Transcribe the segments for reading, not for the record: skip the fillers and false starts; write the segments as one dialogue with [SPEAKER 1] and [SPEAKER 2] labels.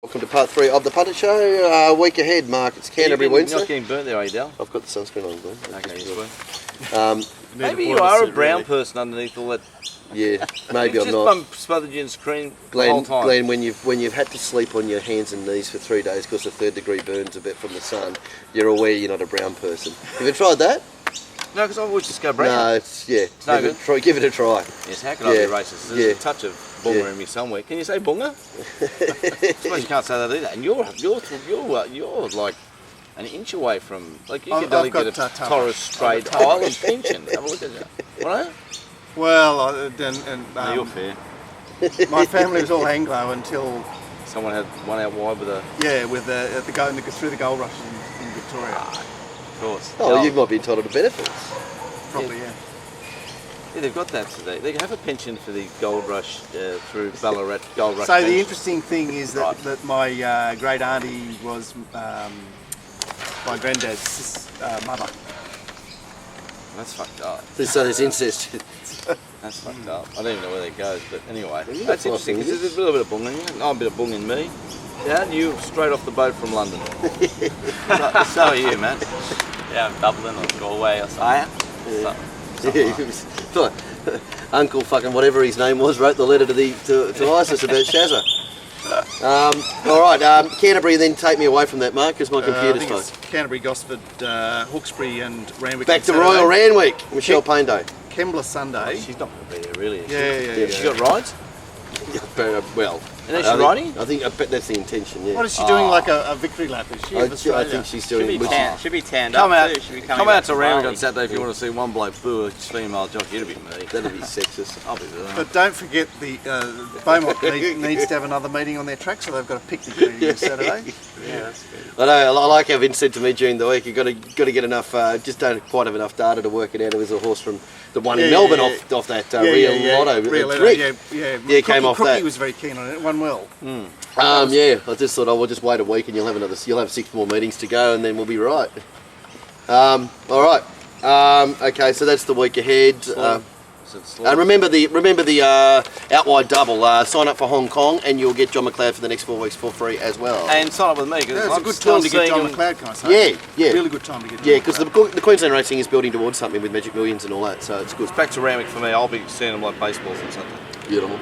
[SPEAKER 1] Welcome to part 3 of the Punter Show. Week ahead, Mark. It's Canterbury Wednesday.
[SPEAKER 2] You're not getting burnt there, are you, Dal?
[SPEAKER 1] I've got the sunscreen on, Glenn.
[SPEAKER 2] Okay,
[SPEAKER 1] you
[SPEAKER 2] maybe you are a brown person underneath all that.
[SPEAKER 1] Yeah, maybe I'm not.
[SPEAKER 2] Just smothered you in screen the
[SPEAKER 1] Glenn,
[SPEAKER 2] whole time.
[SPEAKER 1] Glenn, when you've had to sleep on your hands and knees for 3 days because the 3rd degree burns a bit from the sun, you're aware you're not a brown person. Have you tried that?
[SPEAKER 2] No, because I always just go brown.
[SPEAKER 1] No, it's no good. Give it a try.
[SPEAKER 2] Yes, how can I be racist? There's a touch of bunga in me somewhere. Can you say bunga? I suppose you can't say that either. And you're like an inch away from, like, you could only get a Torres Strait Island pension. Have a look at that. What?
[SPEAKER 3] Well,
[SPEAKER 2] no, you're fair.
[SPEAKER 3] My family was all Anglo until
[SPEAKER 2] someone had one out wide with a
[SPEAKER 3] through the gold rush in Victoria.
[SPEAKER 2] Of course.
[SPEAKER 1] Oh, you might be entitled to benefits.
[SPEAKER 3] Probably, yeah.
[SPEAKER 2] Yeah, they've got that today. They have a pension for the gold rush through Ballarat gold rush.
[SPEAKER 3] So
[SPEAKER 2] pension.
[SPEAKER 3] the interesting thing is that my great auntie was my granddad's mother.
[SPEAKER 2] That's fucked up.
[SPEAKER 1] So there's incest.
[SPEAKER 2] That's fucked up. I don't even know where that goes, but anyway. That's interesting, because there's a little bit of bung in you. Oh, a bit of bung in me. Yeah, you straight off the boat from London. so are you, man.
[SPEAKER 4] Yeah, Dublin or Galway or something.
[SPEAKER 1] Uncle fucking whatever his name was wrote the letter to ISIS about Shazza. All right, Canterbury, then take me away from that, Mark, because my computer's fucked.
[SPEAKER 3] Canterbury, Gosford, Hawkesbury and Randwick.
[SPEAKER 1] Back to Royal Randwick, Michelle Payne Day.
[SPEAKER 3] Kembla Sunday.
[SPEAKER 2] She's not going to be there, really, is she?
[SPEAKER 3] Yeah.
[SPEAKER 2] She got rides?
[SPEAKER 1] Well,
[SPEAKER 2] and is she riding?
[SPEAKER 1] I bet that's the intention, yeah.
[SPEAKER 3] What is she doing, like a victory lap? Is she of Australia?
[SPEAKER 1] I think she's doing...
[SPEAKER 4] Should be tanned
[SPEAKER 2] come
[SPEAKER 4] up
[SPEAKER 2] out,
[SPEAKER 4] too. Should be
[SPEAKER 2] come out to Randwick on Saturday if you want to see one bloke boo a female jockey. It'll be me.
[SPEAKER 1] That'll be sexist.
[SPEAKER 2] I'll be there.
[SPEAKER 3] But don't forget the Beaumont needs to have another meeting on their track, so they've got a picnic for Saturday.
[SPEAKER 4] Yeah, that's good.
[SPEAKER 1] I know. I like how Vince said to me during the week, you've got to get enough. Just don't quite have enough data to work it out. It was a horse from the one in Melbourne off that Rio Lotto.
[SPEAKER 3] Yeah,
[SPEAKER 1] came off that.
[SPEAKER 3] Crookie was very keen on it. It won well.
[SPEAKER 1] I just thought, we'll just wait a week and you'll have 6 more meetings to go and then we'll be right. All right. Okay, so that's the week ahead. And remember the out wide double. Sign up for Hong Kong and you'll get John McLeod for the next 4 weeks for free as well.
[SPEAKER 2] And sign up with me because
[SPEAKER 3] it's a good time to get John McLeod, can I say?
[SPEAKER 1] Yeah.
[SPEAKER 3] Really good time to get.
[SPEAKER 1] Yeah, because the Queensland racing is building towards something with Magic Millions and all that, so it's good.
[SPEAKER 2] It's back to Randwick for me. I'll be seeing them like baseballs or something.
[SPEAKER 1] Beautiful.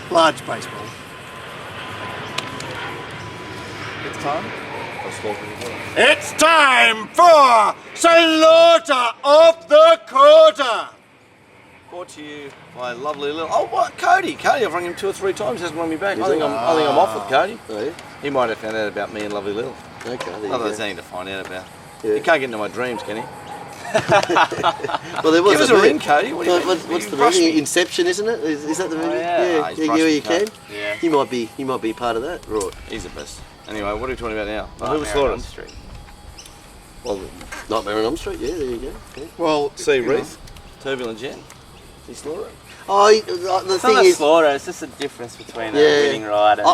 [SPEAKER 3] Large baseball.
[SPEAKER 2] It's time.
[SPEAKER 3] It's time for Slaughter of the Quarter.
[SPEAKER 2] Brought to you by lovely little. Oh, what? Cody, I've rung him 2 or 3 times. Hasn't rung me back. I think I'm off with Cody.
[SPEAKER 1] Oh, yeah?
[SPEAKER 2] He might have found out about me and Lovely Little.
[SPEAKER 1] Okay, there you
[SPEAKER 2] Not
[SPEAKER 1] go.
[SPEAKER 2] there's anything to find out about.
[SPEAKER 1] Yeah.
[SPEAKER 2] He can't get into my dreams, can he?
[SPEAKER 1] Well, there was
[SPEAKER 2] Give us a ring, Cody. What do you mean?
[SPEAKER 1] What's the movie? Inception, isn't it? Is that the movie?
[SPEAKER 4] yeah.
[SPEAKER 1] You can.
[SPEAKER 4] Yeah.
[SPEAKER 1] He might be part of that, right?
[SPEAKER 2] He's the best. Anyway, what are we talking about now?
[SPEAKER 4] Nightmare
[SPEAKER 2] Who was
[SPEAKER 4] on Elm
[SPEAKER 2] Slaughter?
[SPEAKER 4] Street.
[SPEAKER 1] Well, Nightmare on Elm Street. Yeah, there you go. Yeah.
[SPEAKER 3] Well,
[SPEAKER 2] See Reith, Turbulent Jen. He's Slaughter.
[SPEAKER 1] Oh, the
[SPEAKER 4] It's
[SPEAKER 1] thing
[SPEAKER 4] not a
[SPEAKER 1] is,
[SPEAKER 4] slaughter, it's just a difference between a winning ride and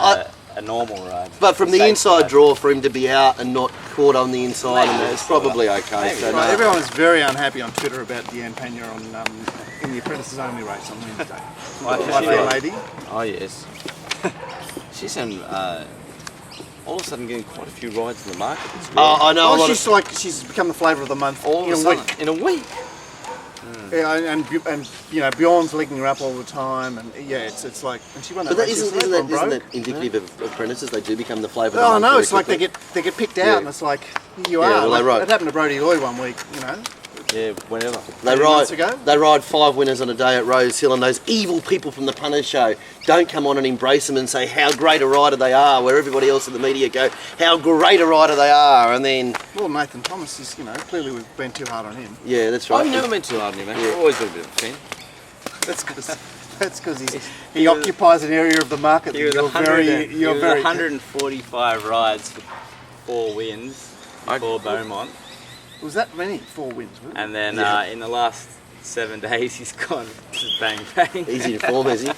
[SPEAKER 4] a normal ride.
[SPEAKER 1] but from the
[SPEAKER 4] Safe
[SPEAKER 1] inside
[SPEAKER 4] ride.
[SPEAKER 1] draw, for him to be out and not caught on the inside, and it's probably okay. So no.
[SPEAKER 3] everyone was very unhappy on Twitter about Deanne Pena in the Apprentices Only race on Wednesday. Lovely lady.
[SPEAKER 2] Oh yes. She's all of a sudden getting quite a few rides in the market. It's great.
[SPEAKER 1] I know.
[SPEAKER 3] Well, she's become the flavour of the month
[SPEAKER 2] all of
[SPEAKER 3] in
[SPEAKER 2] a
[SPEAKER 3] a
[SPEAKER 2] sudden,
[SPEAKER 3] week.
[SPEAKER 2] in a week.
[SPEAKER 3] Yeah, and Bjorn's legging her up all the time, and it's like, and she won that
[SPEAKER 1] But that
[SPEAKER 3] race.
[SPEAKER 1] isn't that indicative of apprentices? They do become the flavour.
[SPEAKER 3] Oh
[SPEAKER 1] of the
[SPEAKER 3] no,
[SPEAKER 1] month
[SPEAKER 3] it's like
[SPEAKER 1] very
[SPEAKER 3] they get picked out,
[SPEAKER 1] Yeah.
[SPEAKER 3] and it's like here you
[SPEAKER 1] Yeah,
[SPEAKER 3] are.
[SPEAKER 1] well,
[SPEAKER 3] Like,
[SPEAKER 1] they ride.
[SPEAKER 3] it happened to Brodie Loy one week,
[SPEAKER 2] Yeah, whenever.
[SPEAKER 1] They
[SPEAKER 3] 3 months ago?
[SPEAKER 1] ride 5 winners on a day at Rose Hill, and those evil people from the Punters Show don't come on and embrace them and say how great a rider they are, where everybody else in the media go, how great a rider they are, and then...
[SPEAKER 3] Well, Nathan Thomas is, clearly we've been too hard on him.
[SPEAKER 1] Yeah, that's right.
[SPEAKER 2] I've never been too hard on him, man.
[SPEAKER 1] Yeah.
[SPEAKER 2] I've always been a bit of a fan.
[SPEAKER 3] That's because he occupies an area of the market that
[SPEAKER 4] He was
[SPEAKER 3] you're very...
[SPEAKER 4] 145 rides for 4 wins before Beaumont.
[SPEAKER 3] Was that many? 4 wins, wasn't it?
[SPEAKER 4] And then in the last 7 days he's gone just bang bang.
[SPEAKER 1] Easy to form, is he?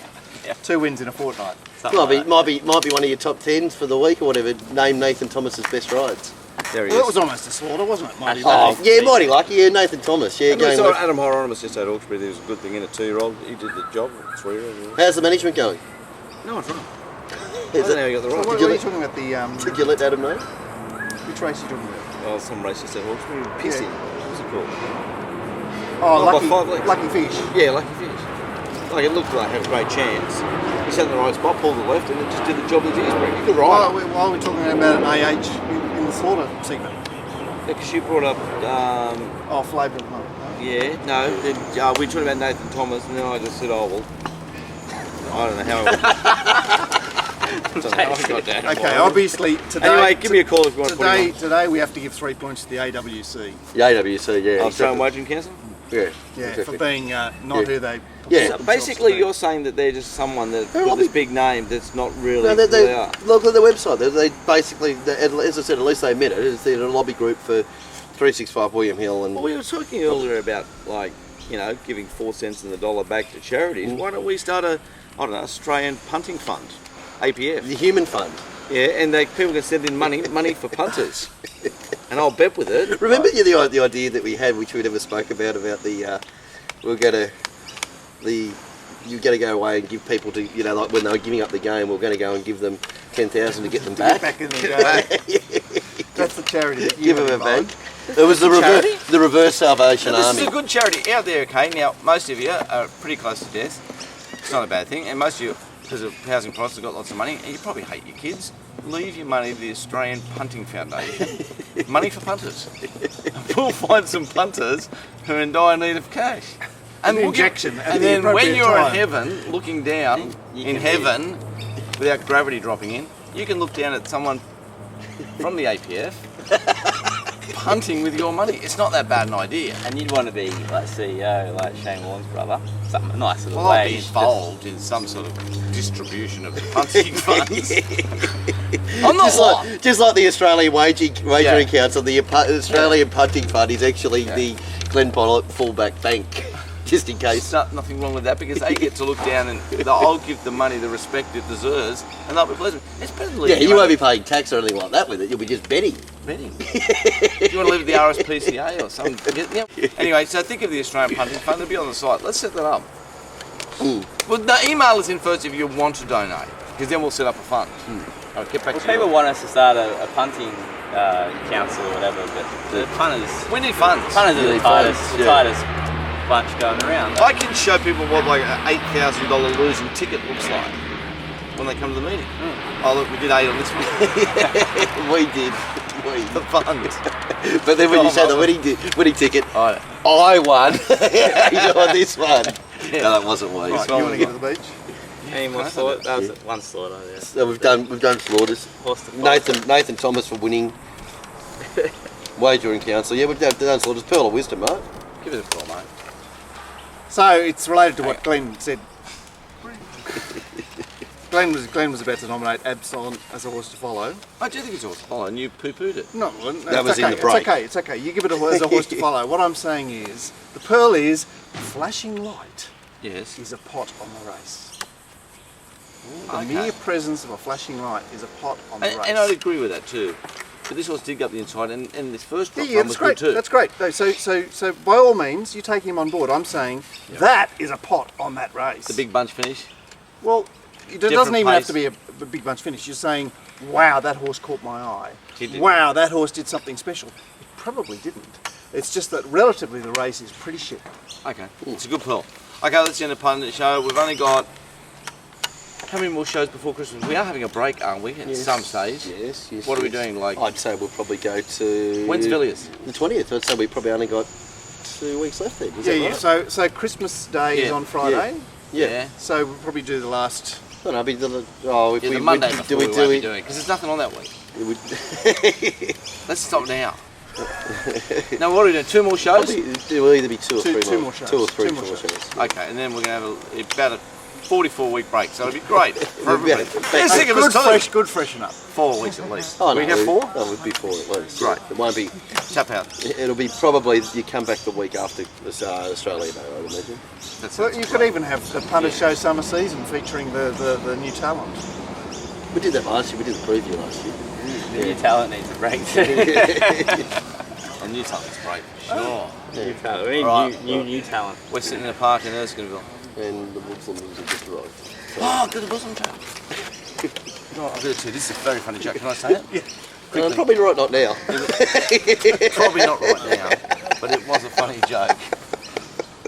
[SPEAKER 3] 2 wins in a fortnight.
[SPEAKER 1] Might be one of your top 10s for the week or whatever. Name Nathan Thomas's best rides.
[SPEAKER 2] There he
[SPEAKER 3] Well,
[SPEAKER 2] is.
[SPEAKER 3] that was almost a slaughter, wasn't it, Mighty
[SPEAKER 1] Oh,
[SPEAKER 3] Lucky?
[SPEAKER 1] yeah, Mighty Lucky. Yeah, Nathan Thomas. Yeah,
[SPEAKER 2] And we
[SPEAKER 1] going
[SPEAKER 2] saw
[SPEAKER 1] with-
[SPEAKER 2] Adam Hieronymus just at Hawkesbury. There was a good thing in a 2-year-old. He did the job. 3-year-old.
[SPEAKER 1] How's the management going?
[SPEAKER 3] No one's wrong.
[SPEAKER 2] I don't know how you got the
[SPEAKER 3] So
[SPEAKER 2] right.
[SPEAKER 3] what are you talking about? The
[SPEAKER 1] Did you let Adam know?
[SPEAKER 3] which race are you talking about?
[SPEAKER 2] Oh, some racist that horse. Pissing. What's it called?
[SPEAKER 3] Oh,
[SPEAKER 2] by 5 lengths.
[SPEAKER 3] Lucky Fish.
[SPEAKER 2] Yeah, Lucky Fish. Like it looked like it had a great chance. He sat in the right spot, pulled the left, and it just did the job with his ears. You could ride.
[SPEAKER 3] Why are we talking about an AH in the slaughter segment?
[SPEAKER 2] Because you brought up.
[SPEAKER 3] Oh, flavour. No.
[SPEAKER 2] Yeah, no. Then, we were talking about Nathan Thomas, and then I just said, oh well. I don't know how. I don't know how I got that.
[SPEAKER 3] Okay, obviously today.
[SPEAKER 2] Anyway, give me a call if you want to put it on.
[SPEAKER 3] Today we have to give 3 points to the AWC.
[SPEAKER 1] The AWC, yeah.
[SPEAKER 2] Australian Wagering Council?
[SPEAKER 1] Yeah.
[SPEAKER 3] Yeah,
[SPEAKER 1] exactly.
[SPEAKER 3] for being not who they.
[SPEAKER 1] Yeah.
[SPEAKER 2] So basically, you're saying that they're just someone that's got this big name that's not really
[SPEAKER 1] No,
[SPEAKER 2] who they are.
[SPEAKER 1] look at their website. They basically, as I said, at least they admit it. They're a lobby group for 365 William Hill. And
[SPEAKER 2] Well, we were talking earlier about, like, giving 4 cents in the dollar back to charities. Why don't we start Australian punting fund, APF?
[SPEAKER 1] the Human Fund.
[SPEAKER 2] Yeah, and people can send in money for punters. And I'll bet with it.
[SPEAKER 1] Remember the idea that we had, which we never spoke about the you're going to go away and give people to, like when they were giving up the game, we're going to go and give them 10,000 to get them back.
[SPEAKER 3] Back in the game. That's the charity. That
[SPEAKER 1] Give them it back. It was the reverse Salvation
[SPEAKER 2] This
[SPEAKER 1] Army.
[SPEAKER 2] is a good charity out there, okay? Now, most of you are pretty close to death. It's not a bad thing. And most of you, because of housing prices, have got lots of money, and you probably hate your kids. Leave your money to the Australian Punting Foundation. Money for punters. We'll find some punters who are in dire need of cash. And
[SPEAKER 3] An
[SPEAKER 2] we'll
[SPEAKER 3] injection
[SPEAKER 2] give,
[SPEAKER 3] at
[SPEAKER 2] and
[SPEAKER 3] the
[SPEAKER 2] then when
[SPEAKER 3] appropriate
[SPEAKER 2] you're
[SPEAKER 3] time.
[SPEAKER 2] in heaven, looking down
[SPEAKER 4] You
[SPEAKER 2] in
[SPEAKER 4] can
[SPEAKER 2] heaven, without gravity dropping in, you can look down at someone from the APF punting with your money. It's not that bad an idea.
[SPEAKER 4] And you'd want to be like CEO, like Shane Warne's brother. Something nice little
[SPEAKER 2] Well, I'll
[SPEAKER 4] wage.
[SPEAKER 2] be involved in some sort of distribution of punting funds. I'm not
[SPEAKER 1] Just like the Australian Wagering
[SPEAKER 2] Yeah.
[SPEAKER 1] Council, the Australian Punting Fund is actually the Glen Pollock fullback bank, just in case.
[SPEAKER 2] There's nothing wrong with that because they get to look down and I'll give the money the respect it deserves and they'll be pleasant. It's better than
[SPEAKER 1] Yeah,
[SPEAKER 2] leaving
[SPEAKER 1] you
[SPEAKER 2] your
[SPEAKER 1] won't
[SPEAKER 2] money
[SPEAKER 1] be paying tax or anything like that with it. You'll be just betting.
[SPEAKER 2] betting. Do you want to leave the RSPCA or something? Yeah. Anyway, so think of the Australian Punting Fund. It'll be on the site. Let's set that up. Well, email us in first if you want to donate because then we'll set up a fund. All right, get back
[SPEAKER 4] Well,
[SPEAKER 2] to
[SPEAKER 4] people
[SPEAKER 2] you.
[SPEAKER 4] want us to start a punting council or whatever, but the punters
[SPEAKER 2] We need funds.
[SPEAKER 4] are the
[SPEAKER 1] need
[SPEAKER 4] tightest,
[SPEAKER 1] funds, yeah.
[SPEAKER 4] tightest bunch going around.
[SPEAKER 2] I can show people what like an $8,000 losing ticket looks like when they come to the meeting. Oh look, we did 8 on this one.
[SPEAKER 1] We did.
[SPEAKER 2] The fund.
[SPEAKER 1] But then when you say the winning ticket,
[SPEAKER 2] Alright.
[SPEAKER 1] I won. You on this one. No, that wasn't wise.
[SPEAKER 3] Right, you want to get to the beach?
[SPEAKER 4] Any more slaughter? That was one slaughter. Yeah.
[SPEAKER 1] So we've done slaughters.
[SPEAKER 4] Horse to fight.
[SPEAKER 1] Nathan Thomas for winning. Wagering Council. Yeah, we've done slaughters. Pearl of Wisdom, mate.
[SPEAKER 2] Give it a call, mate.
[SPEAKER 3] So it's related to what Glenn said. Glenn was about to nominate Absalom as a horse to follow.
[SPEAKER 2] I do think it's a horse to follow and you poo-pooed it.
[SPEAKER 3] No,
[SPEAKER 1] That was in the break.
[SPEAKER 3] It's okay. You give it as a horse to follow. What I'm saying is, the pearl is flashing light
[SPEAKER 2] Yes.
[SPEAKER 3] is a pot on the race. The
[SPEAKER 2] Okay.
[SPEAKER 3] mere presence of a flashing light is a pot on the race.
[SPEAKER 2] And I'd agree with that too. But this horse did go up the inside and this first drop
[SPEAKER 3] yeah,
[SPEAKER 2] run
[SPEAKER 3] that's
[SPEAKER 2] was
[SPEAKER 3] great.
[SPEAKER 2] good too.
[SPEAKER 3] That's great. No, so by all means, you take him on board. I'm saying that is a pot on that race.
[SPEAKER 2] The big bunch finish.
[SPEAKER 3] Well, it doesn't
[SPEAKER 2] Different
[SPEAKER 3] even have
[SPEAKER 2] pace.
[SPEAKER 3] to be a big bunch finish. You're saying, wow, that horse caught my eye.
[SPEAKER 2] He did.
[SPEAKER 3] Wow, that horse did something special. It probably didn't. It's just that relatively the race is pretty shit.
[SPEAKER 2] Okay, it's a good pearl. Okay, let's end the pundit show. We've only got how many more shows before Christmas? We are having a break, aren't we? At some stage.
[SPEAKER 1] Yes.
[SPEAKER 2] What are we doing? Like,
[SPEAKER 1] I'd say we'll probably go to...
[SPEAKER 2] when's Villiers?
[SPEAKER 1] The 20th. I'd say we probably only got 2 weeks left then. Is that right?
[SPEAKER 3] So Christmas Day is
[SPEAKER 2] Yeah.
[SPEAKER 3] on Friday.
[SPEAKER 1] Yeah.
[SPEAKER 3] So we'll probably do the last.
[SPEAKER 1] No, if
[SPEAKER 2] Yeah,
[SPEAKER 1] we
[SPEAKER 2] the Monday
[SPEAKER 1] do
[SPEAKER 2] before
[SPEAKER 1] we
[SPEAKER 2] we
[SPEAKER 1] do
[SPEAKER 2] won't be
[SPEAKER 1] it?
[SPEAKER 2] doing because there's nothing on that week.
[SPEAKER 1] We,
[SPEAKER 2] Let's stop now. Now what are we doing? 2 more shows?
[SPEAKER 1] it will either be 2 or 3
[SPEAKER 3] two more shows.
[SPEAKER 1] 2 or 3
[SPEAKER 3] Two more
[SPEAKER 1] more
[SPEAKER 3] shows.
[SPEAKER 1] shows.
[SPEAKER 2] Okay, and then we're going to have about a 44-week break, so it'll be great for everybody.
[SPEAKER 1] Yeah.
[SPEAKER 2] They're sick of us too.
[SPEAKER 3] Good freshen up.
[SPEAKER 2] 4 weeks at least.
[SPEAKER 1] Oh,
[SPEAKER 2] we
[SPEAKER 1] no,
[SPEAKER 2] have 4?
[SPEAKER 1] That would be 4 at least.
[SPEAKER 2] Right.
[SPEAKER 1] It won't be.
[SPEAKER 2] Tap out.
[SPEAKER 1] It'll be probably you come back the week after Australia Day, I would imagine.
[SPEAKER 2] That's
[SPEAKER 3] So
[SPEAKER 2] it.
[SPEAKER 3] you could even have the Punters Show summer season featuring the new talent.
[SPEAKER 1] We did that last year. We did the preview last year.
[SPEAKER 4] The new talent needs a break too.
[SPEAKER 2] And new talent's great, for sure.
[SPEAKER 4] New talent. We need
[SPEAKER 2] Right.
[SPEAKER 4] new talent.
[SPEAKER 2] We're sitting in a park in Erskineville.
[SPEAKER 1] And the Muslim music just arrived.
[SPEAKER 2] Oh, good Muslim trap. I'll do it too. This is a very funny joke. Can I say it?
[SPEAKER 3] Yeah.
[SPEAKER 1] Probably right not now.
[SPEAKER 2] Probably not right now, but it was a funny joke.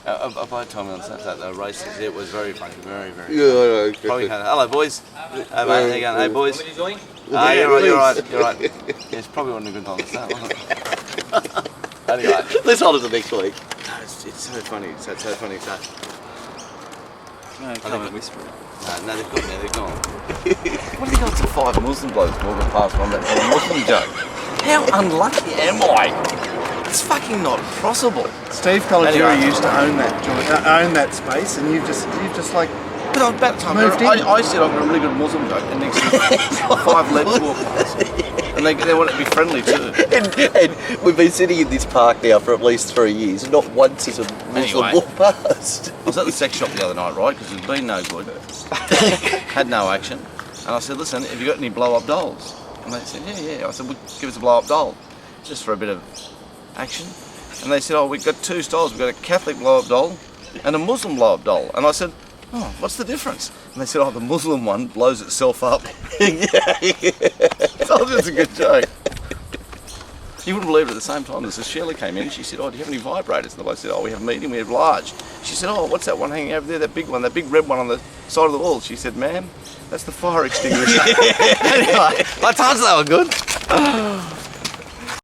[SPEAKER 2] By the time we on the races, it was very funny, very, very.
[SPEAKER 1] Yeah, I know.
[SPEAKER 2] Probably hello, boys. Hey, mate, how you going? Hey, boys.
[SPEAKER 4] What are you doing?
[SPEAKER 2] Ah, you're right. Yeah, it's probably wasn't a good time to start, wasn't it? Anyway.
[SPEAKER 1] Let's hold it to next week.
[SPEAKER 2] No, it's so funny. It's so funny. So.
[SPEAKER 3] No, come and whisper it.
[SPEAKER 2] No, they've gone now. They're gone. What have you got to 5 Muslim blokes walking past on that Muslim joke? How unlucky am I? It's fucking not possible.
[SPEAKER 3] Steve Colagiuri
[SPEAKER 2] Anyway.
[SPEAKER 3] used to own that space, and you've just like
[SPEAKER 2] But about time,
[SPEAKER 3] Moved in.
[SPEAKER 2] I said I've got a really good Muslim joke, and next thing 5 legs walk past. And they want to be friendly too.
[SPEAKER 1] And we've been sitting in this park now for at least 3 years. Not once has a Muslim
[SPEAKER 2] Anyway.
[SPEAKER 1] walked past.
[SPEAKER 2] I was at the sex shop the other night, right, because it's been no good. Had no action. And I said, listen, have you got any blow-up dolls? And they said, yeah. I said, well, give us a blow-up doll, just for a bit of action. And they said, oh, we've got 2 styles. We've got a Catholic blow-up doll and a Muslim blow-up doll. And I said, oh, what's the difference? And they said, oh, the Muslim one blows itself up. I told you it's a good joke. You wouldn't believe it, at the same time as Sheila came in, she said, oh, do you have any vibrators? And I said, oh, we have medium, we have large. She said, oh, what's that one hanging over there, that big one, that big red one on the side of the wall? She said, ma'am, that's the fire extinguisher. Anyway, I told you they were good.